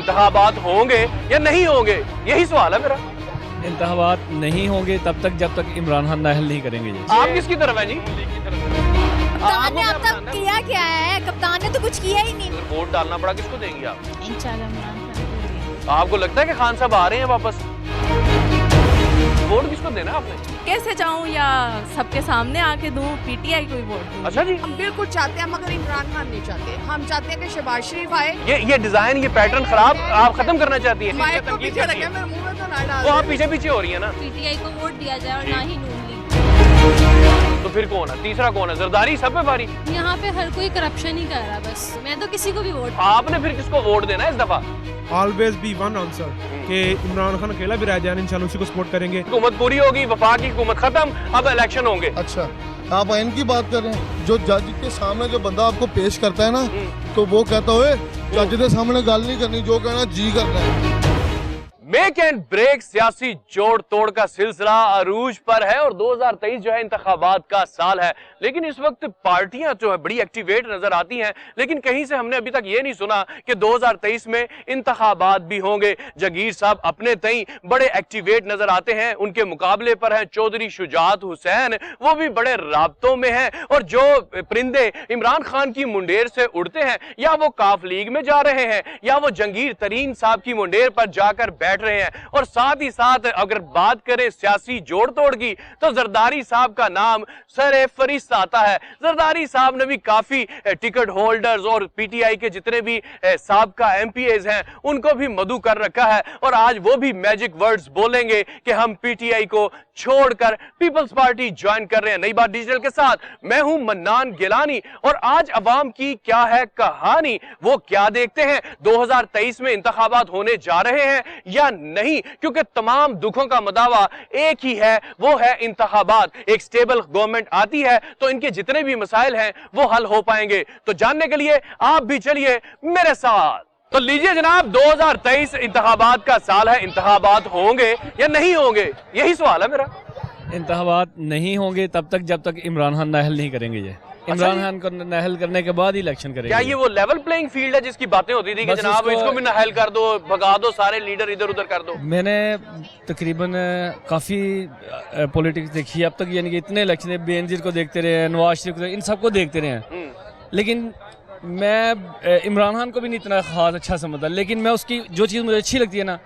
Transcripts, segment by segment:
इंतखाबात होंगे या नहीं होंगे, यही सवाल है मेरा। इंतखाबात नहीं होंगे तब तक जब तक इमरान खान नाअहल नहीं करेंगे जी। आप किसकी तरफ है जी? कप्तान ने अब तक किया क्या है? कप्तान ने तो कुछ किया ही नहीं। अगर वोट डालना पड़ा किसको देंगे आप? इंशाल्लाह इमरान खान को देंगे। आपको लगता है कि खान साहब आ रहे हैं वापस? वोट किसको देना आपने? कैसे जाऊं या सबके सामने आके दूं? पीटीआई को ही वोट दूं। अच्छा जी, हम बिल्कुल चाहते हैं मगर इमरान खान नहीं चाहते। हम चाहते हैं कि शहबाज शरीफ आए। ये डिजाइन, ये पैटर्न खराब आप खत्म करना चाहती है। माइक को पीछे रखे, मेरे मुंह में तो ना डाल। वो आप पीछे पीछे हो रही है ना। पीटीआई को वोट दिया जाए और ना ही नून लीग। तो फिर कौन है? तीसरा कौन है? जरदारी सब पे भारी। यहाँ पे हर कोई करप्शन ही कर रहा है, बस मैं तो किसी को भी वोट। आपने फिर किसको वोट देना है इस दफा? ऑलवेज बी वन आंसर कि इमरान खान अकेला भी रह जाए, इंशाल्लाह उसी को सपोर्ट करेंगे। हुकूमत पूरी होगी, वफाक की हुकूमत खत्म, अब इलेक्शन होंगे। अच्छा, आप आइन की बात कर रहे हैं। जो जज के सामने जो बंदा आपको पेश करता है ना, तो वो कहता हुए जज के सामने गल नहीं करनी, जो कहना जी करना है। मेक एंड ब्रेक सियासी जोड़ तोड़ का सिलसिला अरूज पर है और 2023 जो है इंतखाबात का साल है, लेकिन इस वक्त पार्टियां जो है बड़ी एक्टिवेट नजर आती हैं, लेकिन कहीं से हमने अभी तक ये नहीं सुना कि 2023 में इंतखाबात भी होंगे। जगीर साहब अपने तई बड़े एक्टिवेट नजर आते हैं, उनके मुकाबले पर है चौधरी शुजात हुसैन, वो भी बड़े राब्तों में हैं, और जो परिंदे इमरान खान की मुंडेर से उड़ते हैं, या वो काफ लीग में जा रहे हैं या वो जंगीर तरीन साहब की मुंडेर पर जाकर बैठ रहे हैं। और साथ ही साथ अगर बात करें सियासी जोड़ तोड़ की, तो जरदारी साहब का नाम सरे फरिश्त आता है। जरदारी साहब ने भी काफी टिकट होल्डर्स और पीटीआई के जितने भी साबका एमपीएज हैं उनको भी मधु कर रखा है, और आज वो भी मैजिक वर्ड्स बोलेंगे कि हम पीटीआई को छोड़कर पीपल्स पार्टी ज्वाइन कर रहे हैं। नई बात डिजिटल के साथ मैं हूं मन्नान गिलानी, और आज अवाम की क्या है कहानी, वो क्या देखते हैं? 2023 में इंतखाबात होने जा रहे हैं या नहीं? क्योंकि तमाम दुखों का मदावा एक ही है, वो है इंतखाबात। एक स्टेबल गवर्नमेंट आती है तो इनके जितने भी मसाइल हैं वो हल हो पाएंगे। तो जानने के लिए आप भी चलिए मेरे साथ। तो लीजिए जनाब, 2023 इंतखाबात का साल है, इंतखाबात होंगे या नहीं होंगे, यही सवाल है मेरा। इंतखाबात नहीं होंगे तब तक जब तक इमरान खान नाअहल नहीं करेंगे ये। इमरान खान को नाअहल करने के बाद ही इलेक्शन करेंगे। क्या ये वो लेवल प्लेइंग फील्ड है जिसकी बातें होती थी कि जनाब इसको भी नाअहल कर दो, भगा दो, सारे लीडर इधर उधर कर दो? मैंने तकरीबन काफ़ी पॉलिटिक्स देखी है अब तक, यानी कि इतने इलेक्शन, बेनजीर को देखते रहे, नवाज शरीफ को, इन सबको देखते रहे हैं, लेकिन मैं इमरान खान को भी नहीं इतना खास अच्छा समझता, लेकिन मैं उसकी जो चीज़ मुझे अच्छी लगती है ना,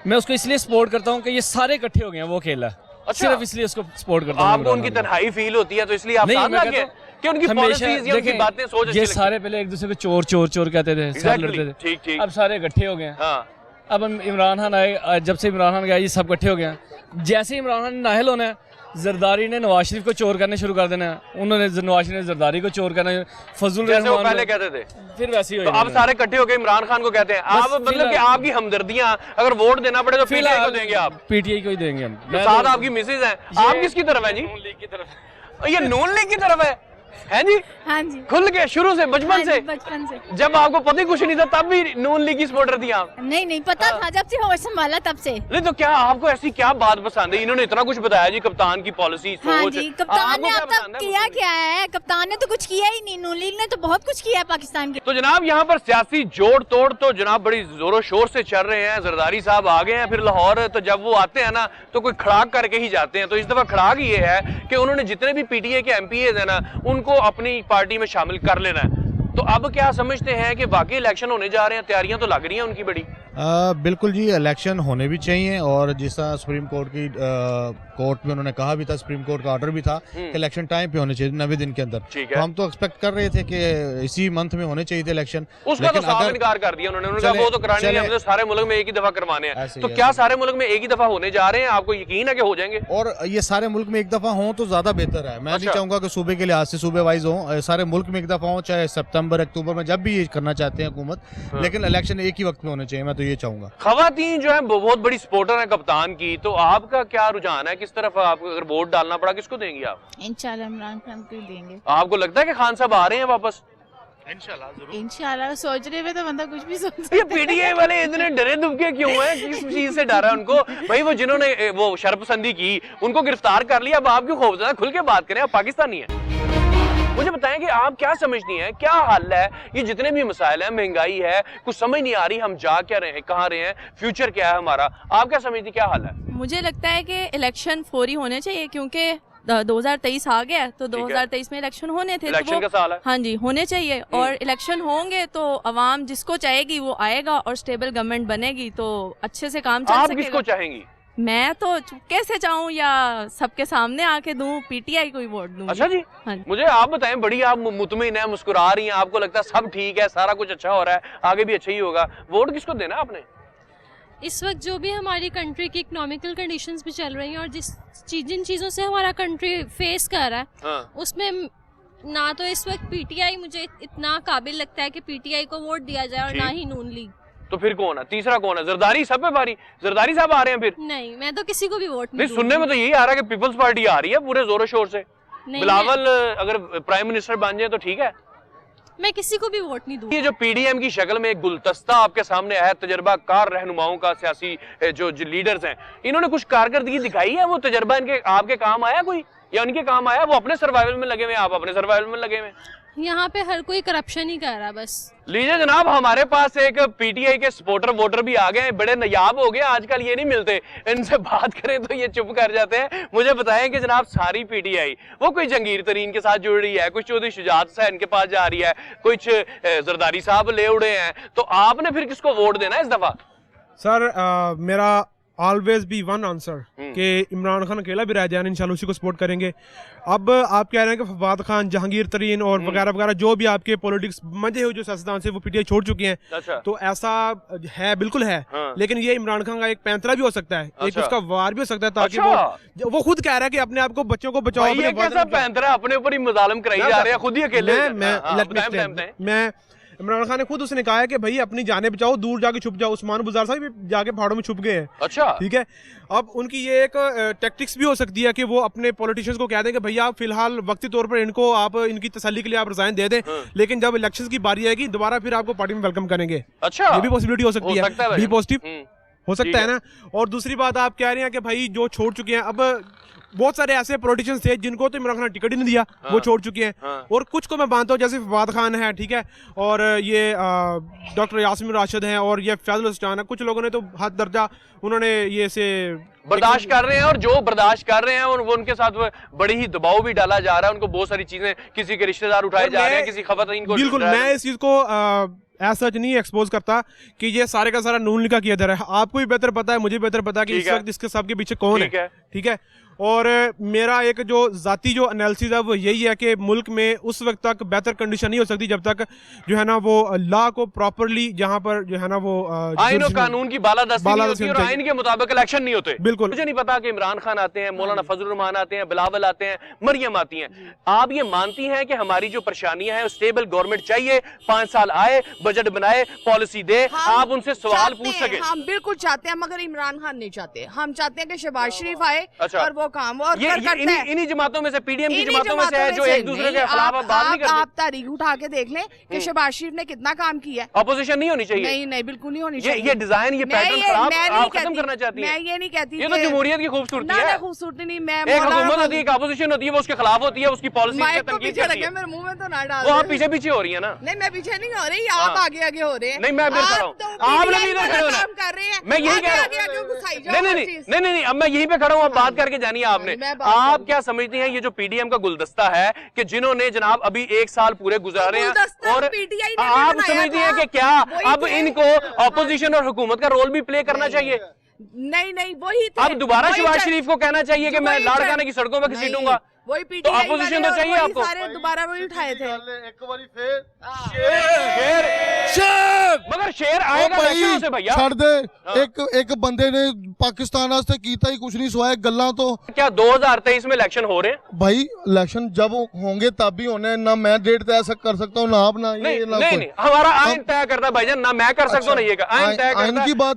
मैं उसको इसलिए सपोर्ट करता हूँ कि ये सारे इकट्ठे हो गए हैं, वो अकेला। अच्छा, सिर्फ इसलिए उसको सपोर्ट करता हूँ। आपको उनकी तन्हाई फील होती है तो इसलिए आप साथ लगे हैं कि उनकी पॉलिसीज या उनकी बातें सोच अच्छी ये लगती सारे पहले एक दूसरे को चोर चोर चोर कहते थे, साथ लड़ते थे, ठीक ठीक, अब सारे इकट्ठे हो गए हैं। हाँ, अब इमरान खान आए, जब से इमरान खान गया ये सब इकट्ठे हो गए हैं। जैसे इमरान खान नाअहल होना है, जरदारी ने नवाज शरीफ को चोर करने शुरू कर देना है, उन्होंने नवाज शरीफ ने जरदारी को चोर करना है, फजल जैसे वो पहले कहते थे, फिर वैसे ही तो अब सारे इकट्ठे हो गए इमरान खान को कहते हैं। आप मतलब कि आपकी हमदर्दियां अगर वोट देना पड़े तो पीटीआई को देंगे आप? पीटीआई को ही देंगे हम। तो साथ आपकी मिसेज हैं, आप किसकी तरफ हैं जी? नून लीग की तरफ। ये नून लीग की तरफ है जी? हाँ जी, खुल के शुरू से, बचपन से? बचपन से। जब आपको पता ही कुछ नहीं था तब भी नून लीग की सपोर्टर थी आप? नहीं पता था, जब से होश संभाला तब से। नहीं तो क्या आपको ऐसी क्या बात पसंद है? इन्होंने इतना कुछ बताया जी, कप्तान की पॉलिसी, हाँ सोच। जी, कप्तान ने आपको अब क्या तक पसंद है? किया क्या है? कप्तान ने तो कुछ किया ही नहीं। नून लीग ने तो बहुत कुछ किया है पाकिस्तान के। तो जनाब यहाँ पर सियासी जोड़ तोड़ तो जनाब बड़ी जोरों शोर से चल रहे हैं। जरदारी साहब आ गए हैं फिर लाहौर, तो जब वो आते हैं ना तो कोई खड़ाक करके ही जाते हैं। तो इस दफा खड़ाक ये है कि उन्होंने जितने भी पीटीआई के एमपीएज है ना उनको अपनी पार्टी में शामिल कर लेना है। तो अब क्या समझते हैं कि वाकई इलेक्शन होने जा रहे हैं? तैयारियां तो लग रही हैं उनकी बड़ी। बिल्कुल जी, इलेक्शन होने भी चाहिए, और जिस तरह सुप्रीम कोर्ट की कोर्ट में उन्होंने कहा भी था, सुप्रीम कोर्ट का ऑर्डर भी था कि इलेक्शन टाइम पे होने चाहिए 90 दिन के अंदर। तो हम तो एक्सपेक्ट कर रहे थे कि इसी मंथ में होने चाहिए थे इलेक्शन। उसका तो साफ इनकार कर दिया उन्होंने कहा वो तो करानी है, हमने सारे मुल्क में एक ही दफा करवाने हैं। तो क्या सारे मुल्क में एक ही दफा होने जा रहे हैं? आपको यकीन है कि हो जाएंगे? और ये सारे मुल्क में एक दफा हों तो ज्यादा बेहतर है। मैं नहीं चाहूंगा कि सूबे के लिहाज से सूबे वाइज हो, सारे मुल्क में एक दफा हो, चाहे सितंबर अक्टूबर में, जब भी ये करना चाहते हैं हुकूमत, लेकिन इलेक्शन एक ही वक्त में होने चाहिए। मैं तो ये चाहूंगा। खवातीन जो है बहुत बड़ी सपोर्टर है कप्तान की, तो आपका क्या रुझान है? किस तरफ आपको अगर वोट डालना पड़ा किसको देंगी आप? इंशाल्लाह इमरान खान को देंगे। आपको लगता है कि खान साहब आ रहे हैं वापस? इंशाल्लाह सोच रहे हुए तो बंदा कुछ भी सोच सकता है। ये पीटीआई वाले इतने डरे दुबके क्यों हैं? किस चीज से डरा है उनको? भाई वो जिन्होंने वो शरपसंदी की उनको गिरफ्तार कर लिया, अब आप क्यों खौफजदा? खुल के बात करें, आप पाकिस्तानी है। मुझे बताएं कि आप क्या समझती हैं, क्या हल है? ये जितने भी मसाइल हैं, महंगाई है, कुछ समझ नहीं आ रही, हम जा क्या रहे हैं, कहाँ रहे हैं, फ्यूचर क्या है हमारा, आप क्या समझती, क्या हल है? मुझे लगता है कि इलेक्शन फौरी होने चाहिए, क्योंकि 2023 आ गया तो 2023 में इलेक्शन होने थे, इलेक्शन का साल है। हाँ जी, होने चाहिए। और इलेक्शन होंगे तो अवाम जिसको चाहेगी वो आएगा और स्टेबल गवर्नमेंट बनेगी तो अच्छे से काम चल आप सकेगा। किसको चाहेंगी? मैं तो कैसे चाहूँ, या सबके सामने आके दूं, पीटीआई को ही वोट दूं। अच्छा जी, हाँ। मुझे आप बताएं, बड़ी आप मुतमिन है, मुस्कुरा रही हैं, आपको लगता है सब ठीक है, सारा कुछ अच्छा हो रहा है, आगे भी अच्छा ही होगा, वोट किसको देना आपने? इस वक्त जो भी हमारी कंट्री की इकोनॉमिकल कंडीशंस भी चल रही हैं और जिन चीज़ों से हमारा कंट्री फेस कर रहा है, हाँ। उसमें ना तो इस वक्त पीटीआई मुझे इतना काबिल लगता है कि पीटीआई को वोट दिया जाए और ना ही नून लीग। तो फिर कौन है? तीसरा कौन है? जरदारी सब पे भारी, जरदारी साहब आ रहे हैं फिर? नहीं, मैं तो किसी को भी वोट नहीं, सुनने में तो यही आ रहा है कि पीपल्स पार्टी आ रही है पूरे जोरों शोर से। नहीं, बिलावल अगर प्राइम मिनिस्टर बन जाए तो ठीक है। मैं किसी को भी वोट नहीं दूंगी। ये जो पीडीएम की शक्ल में एक गुलदस्ता आपके सामने है, तजर्बाकार रहनुमाओं का, सियासी जो लीडर्स हैं, इन्होंने कुछ कारकर्दगी दिखाई है? वो तजर्बा इनके आपके काम आया कोई, या उनके काम आया? वो अपने सर्वाइवल में लगे हुए, आप अपने सर्वाइवल में लगे हुए। यहाँ पे हर कोई करप्शन ही कर रहा है बस। लीजिए जनाब, हमारे पास एक पीटीआई के सपोर्टर वोटर भी आ गए हैं, बड़े नायाब हो गए, आजकल ये नहीं मिलते, इनसे बात करें तो ये चुप कर जाते हैं। मुझे बताएं कि जनाब सारी पीटीआई वो कोई जंगीर तरीन के साथ जुड़ रही है, कुछ चौधरी शुजात हुसैन के पास जा रही है, कुछ जरदारी साहब ले उड़े हैं, तो आपने फिर किसको वोट देना है इस दफा? सर मेरा ऑलवेज बी वन आंसर कि इमरान खान अकेला भी रह जाए, इंशाल्लाह उसी को सपोर्ट करेंगे। अब आप कह रहे हैं कि फवाद खान, जहांगीर तरीन और वगैरह वगैरह जो भी आपके पॉलिटिक्स मंजे हुए जो सियासतदान से वो पीटीआई छोड़ चुके हैं। अच्छा। तो ऐसा है, बिल्कुल है। हाँ। लेकिन ये इमरान खान का एक पैंतरा भी हो सकता है, एक अच्छा। उसका वार भी हो सकता है, ताकि अच्छा। वो खुद कह रहा है कि अपने आप को, बच्चों को बचाओ। ये कैसा पैंतरा, अपने ऊपर ही मुजालिम कराई जा रहे हैं, खुद ही अकेले। मैं इमरान खान ने खुद उसने कहा है कि भाई अपनी जाने बचाओ, दूर जाके छुप जाओ। उस्मान बुज़ार साहब भी जाके पहाड़ों में छुप गए हैं। अच्छा, ठीक है। अब उनकी ये एक टैक्टिक्स भी हो सकती है कि वो अपने पॉलिटिशियंस को कह दें कि भैया आप फिलहाल वक्ती तौर पर इनको, आप इनकी तसल्ली के लिए आप रिजाइन दे दें, लेकिन जब इलेक्शंस की बारी आएगी दोबारा फिर आपको पार्टी में वेलकम करेंगे। अच्छा, ये भी पॉसिबिलिटी हो सकती है, बी पॉजिटिव हो सकता है ना। और दूसरी बात आप कह रहे हैं कि भाई जो छोड़ चुके हैं, अब बहुत सारे ऐसे पॉलिटिशियंस थे जिनको तो इमरान खान टिकट ही नहीं दिया, वो छोड़ चुके हैं। और कुछ को मैं मानता हूँ, जैसे फवाद खान है, ठीक है, और ये डॉक्टर यास्मीन राशिद हैं, और ये फैजल हुसैन है। कुछ लोगों ने तो हद दर्जा उन्होंने ये से बर्दाश्त कर रहे हैं, और जो बर्दाश्त कर रहे हैं और वो उनके साथ बड़ी ही दबाव भी डाला जा रहा है, उनको बहुत सारी चीजें, किसी के रिश्तेदार उठाए जा रहे हैं, किसी खवातीन को। बिल्कुल, मैं इस चीज को ऐसा नहीं एक्सपोज करता कि ये सारे का सारा नून लीग का किया जा रहा है। आपको भी बेहतर पता है, मुझे बेहतर पता है कि इस वक्त इसके सबके पीछे कौन है। ठीक है। और मेरा एक जो जाती जो एनालिसिस है वो यही है कि मुल्क में उस वक्त तक बेहतर कंडीशन नहीं हो सकती जब तक जो है ना वो लॉ को प्रॉपरली, जहां पर जो है ना वो आइन और कानून की बालादस्ती नहीं होती और आइन के मुताबिक इलेक्शन नहीं होते। बिल्कुल। मुझे नहीं पता कि इमरान खान आते हैं, मौलाना फजल रहमान आते हैं, बिलावल आते हैं, मरियम आती हैं, आप ये मानती हैं कि हमारी जो परेशानियां हैं, स्टेबल गवर्नमेंट चाहिए, 5 साल आए, बजट बनाए, पॉलिसी दे, आप उनसे सवाल पूछ सके? हम बिल्कुल चाहते हैं, मगर इमरान खान नहीं चाहते। हम चाहते हैं कि शहबाज शरीफ आए और वो काम और इन्हीं जमातों में से, पीडीएम की जमातों में से है जो एक दूसरे के खिलाफ बात नहीं करते। आप तारीख उठा के देख लें कि शहबाज शरीफ ने कितना काम किया है। अपोजिशन नहीं होनी चाहिए। नहीं, बिल्कुल नहीं होनी चाहिए। ये डिजाइन, ये पैटर्न खराब आप खत्म करना चाहती हैं। मैं ये नहीं कहती, ये तो जमहूरियत की खूबसूरती है। खूबसूरती नहीं, मैं एक हुकूमत होती है, एक अपोजिशन होती है, वो उसके खिलाफ होती है, उसकी पॉलिसी पे तनकीद करती है। मेरे मुंह में तो ना डाल। वो आप पीछे पीछे हो रही है ना। नहीं, मैं पीछे नहीं हो रही, आप आगे आगे हो रहे हैं। नहीं, मैं इधर खड़ा हूँ, आप लोग इधर खड़े हो ना। मैं यही कह रहा हूँ। नहीं, अब मैं यहीं पे खड़ा हूँ, अब बात करके जानिए आपने। आप क्या समझती हैं ये जो पीडीएम का गुलदस्ता है कि जिन्होंने जनाब अभी 1 साल पूरे गुजारे हैं, और आप समझती हैं कि क्या अब इनको ऑपोजिशन और हुकूमत का रोल भी प्ले करना चाहिए? नहीं, वही अब दोबारा शहबाज शरीफ को कहना चाहिए कि मैं लाड़काना की सड़कों पर घसीटूंगा, वही तो अपोजिशन तो चाहिए आपको। सारे दोबारा वही उठाए थे। मगर शेर आएगा इलेक्शनों से भैया। छड़ दे, एक बंदे ने पाकिस्तान वास्ते कीता ही कुछ नहीं सिवाय गल्लां तो। क्या 2023 में इलेक्शन हो रहे हैं? भाई इलेक्शन जब होंगे तब भी होने, ना मैं डेट तय कर सकता हूँ, ना आप, ना ये, ना नहीं, हमारा आइन तय करता है भाईजान, ना मैं कर सकता हूँ, ना ये आइन तय करता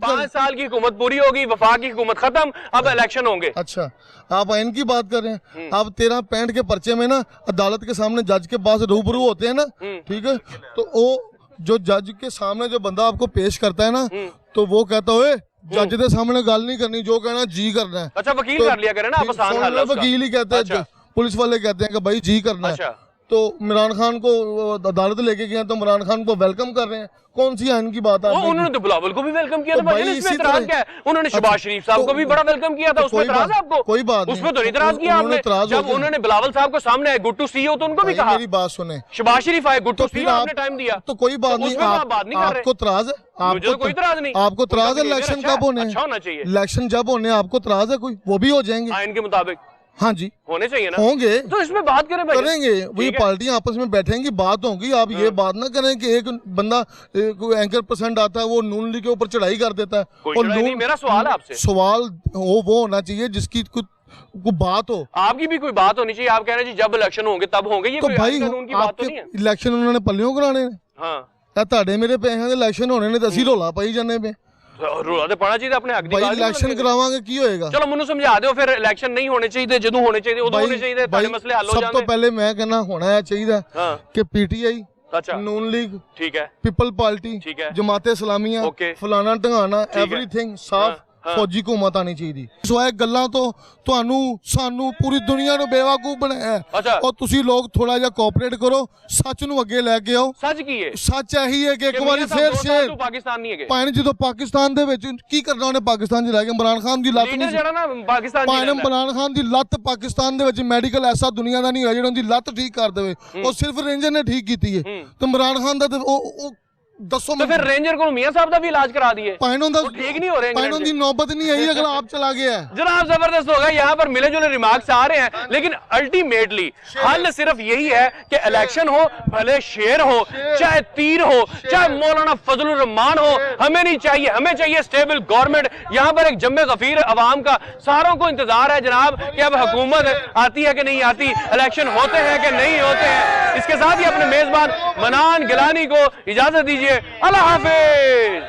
है। 5 साल की हुकूमत पूरी होगी, वफाक की हुकूमत खत्म, अब इलेक्शन होंगे। अच्छा, आप आइन की बात कर रहे हैं। आप 1365 के पर्चे में ना अदालत के सामने जज के पास रूबरू होते हैं ना, ठीक है, तो वो जो जज के सामने जो बंदा आपको पेश करता है ना, तो वो कहता है जज के सामने गल नहीं करनी, जो कहना जी करना है। अच्छा, वकील कर लिया करे ना, आप आसान हल है उसका। वकील ही कहते हैं, पुलिस वाले कहते हैं कि भाई जी करना है। तो इमरान खान को अदालत लेके गए तो इमरान खान को वेलकम कर रहे हैं। कौन सी आइन की बात है? उन्होंने तो बिलावल को भी वेलकम किया तो था, भाई इसमें इतराज क्या है? उन्होंने शहबाज शरीफ साहब को भी बड़ा वेलकम किया था, उसमें इतराज है आपको? कोई बात नहीं, उसमें तो इतराज किया आपने। जब उन्होंने बिलावल साहब को सामने आए गुड टू सी यू तो उनको भी कहा। मेरी बात सुने, शहबाज शरीफ आए गुड टू सी यू, आपने टाइम दिया तो कोई बात नहीं, आपको इतराज है? मुझे कोई इतराज नहीं। आपको इतराज है? इलेक्शन कब होने? अच्छा होना चाहिए। इलेक्शन जब होने आपको इतराज है कोई? वो भी हो जाएंगे आइन के मुताबिक। हाँ जी होने चाहिए ना, होंगे। तो इसमें बात करें भाई, करेंगे, वही पार्टियां आपस में बैठेंगी, बात होगी। आप ये बात ना करें कि एक बंदा कोई एंकर पसंद आता है वो नून लीग के ऊपर चढ़ाई कर देता है। और नहीं, मेरा सवाल है आपसे, सवाल वो होना चाहिए जिसकी कोई बात हो। आपकी भी कोई बात होनी चाहिए। आप कह रहे हैं जी जब इलेक्शन होंगे तब होंगे, ये तो कोई भाई कानून की बात तो नहीं है। इलेक्शन उन्होंने पल्लियों कराने ने। हाँ ਤੁਹਾਡੇ ਮੇਰੇ ਪੈਸਿਆਂ ਦੇ ਇਲੈਕਸ਼ਨ ਹੋਣੇ ਨੇ ਤੇ ਅਸੀਂ ਰੋਲਾ ਪਾਈ ਜਾਂਦੇ ਪਏ। ਰੋਲਾ ਤੇ ਪਾਣਾ ਚਾਹੀਦਾ ਆਪਣੇ ਹੱਕ ਦੀ ਭਾਈ ਗੱਲ। ਇਲੈਕਸ਼ਨ ਕਰਾਵਾਂਗੇ ਕੀ ਹੋਏਗਾ? ਚਲੋ ਮੈਨੂੰ ਸਮਝਾ ਦਿਓ ਫਿਰ, ਇਲੈਕਸ਼ਨ ਨਹੀਂ ਹੋਣੇ ਚਾਹੀਦੇ, ਜਦੋਂ ਹੋਣੇ ਚਾਹੀਦੇ ਉਦੋਂ ਹੋਣੇ ਚਾਹੀਦੇ, ਤੁਹਾਡੇ ਮਸਲੇ ਹੱਲ ਹੋ ਜਾਂਦੇ। ਸਭ ਤੋਂ ਪਹਿਲੇ ਮੈਂ ਕਹਿੰਦਾ ਹੋਣਾ ਚਾਹੀਦਾ ਕਿ ਪੀਟੀਆਈ, ਅੱਛਾ, ਨੂਨ ਲੀਗ, ਠੀਕ ਹੈ, ਪੀਪਲ ਪਾਰਟੀ, ਠੀਕ ਹੈ, ਜਮਾਤੇ ਇਸਲਾਮੀਆ, ਫਲਾਣਾ ਢੰਗਾਣਾ, ਐਵਰੀਥਿੰਗ ਸਾਫ਼ ਫੌਜੀ ਹਕੂਮਤ ਆਣੀ ਚਾਹੀਦੀ। ਸੋ ਇਹ ਗੱਲਾਂ ਤੋਂ ਤੁਹਾਨੂੰ ਸਾਨੂੰ ਪੂਰੀ ਦੁਨੀਆ ਨੂੰ ਬੇਵਕੂਫ ਬਣਾਇਆ ਔਰ ਤੁਸੀਂ ਲੋਕ ਥੋੜਾ ਜਿਹਾ ਕੋਆਪਰੇਟ ਕਰੋ, ਸੱਚ ਨੂੰ ਅੱਗੇ ਲੈ ਕੇ ਆਓ। ਸੱਚ ਕੀ ਹੈ? ਸੱਚ ਇਹੀ ਹੈ ਕਿ ਇੱਕ ਵਾਰੀ ਫੇਰ ਸ਼ੇਰ ਪਾਕਿਸਤਾਨ ਨਹੀਂ ਹੈਗੇ ਭਾਵੇਂ ਜਦੋਂ ਪਾਕਿਸਤਾਨ ਦੇ ਵਿੱਚ ਕੀ ਕਰਨਾ ਉਹਨੇ ਪਾਕਿਸਤਾਨ 'ਚ ਰਹਿ ਕੇ ਇਮਰਾਨ ਖਾਨ ਦੀ ਲੱਤ ਨਹੀਂ ਜਿਹੜਾ ਨਾ ਪਾਕਿਸਤਾਨ ਭਾਵੇਂ ਇਮਰਾਨ ਖਾਨ ਦੀ ਲੱਤ ਪਾਕਿਸਤਾਨ ਦੇ ਵਿੱਚ ਮੈਡੀਕਲ ਐਸਾ ਦੁਨੀਆ ਦਾ ਨਹੀਂ ਹੋਇਆ ਜਿਹੜਾ ਉਹਦੀ ਲੱਤ ਠੀਕ ਕਰ ਦੇਵੇ। ਉਹ ਸਿਰਫ ਰੇਂਜਰ ਨੇ ਠੀਕ ਕੀਤੀ ਹੈ ਤੇ ਇਮਰਾਨ ਖਾਨ ਦਾ ਉਹ दसो तो फिर रेंजर को मियां साहब का भी इलाज करा दिए, ठीक नहीं हो रहे हैं, नौबत नहीं आई, अगला आप चला गया है। जनाब जबरदस्त होगा, यहाँ पर मिले जुले रिमार्क्स आ रहे हैं, लेकिन अल्टीमेटली हल सिर्फ यही है कि इलेक्शन हो, भले शेर हो, चाहे तीर हो, चाहे मौलाना फजलुर रहमान हो, हमें नहीं चाहिए, हमें चाहिए स्टेबल गवर्नमेंट। यहाँ पर एक जम्मे गफीर अवाम का सारों को इंतजार है जनाब कि अब हुकूमत आती है कि नहीं आती, इलेक्शन होते हैं कि नहीं होते हैं। इसके साथ ही अपने मेजबान मनान गिलानी को इजाजत दीजिए। अल्लाह हाफिज।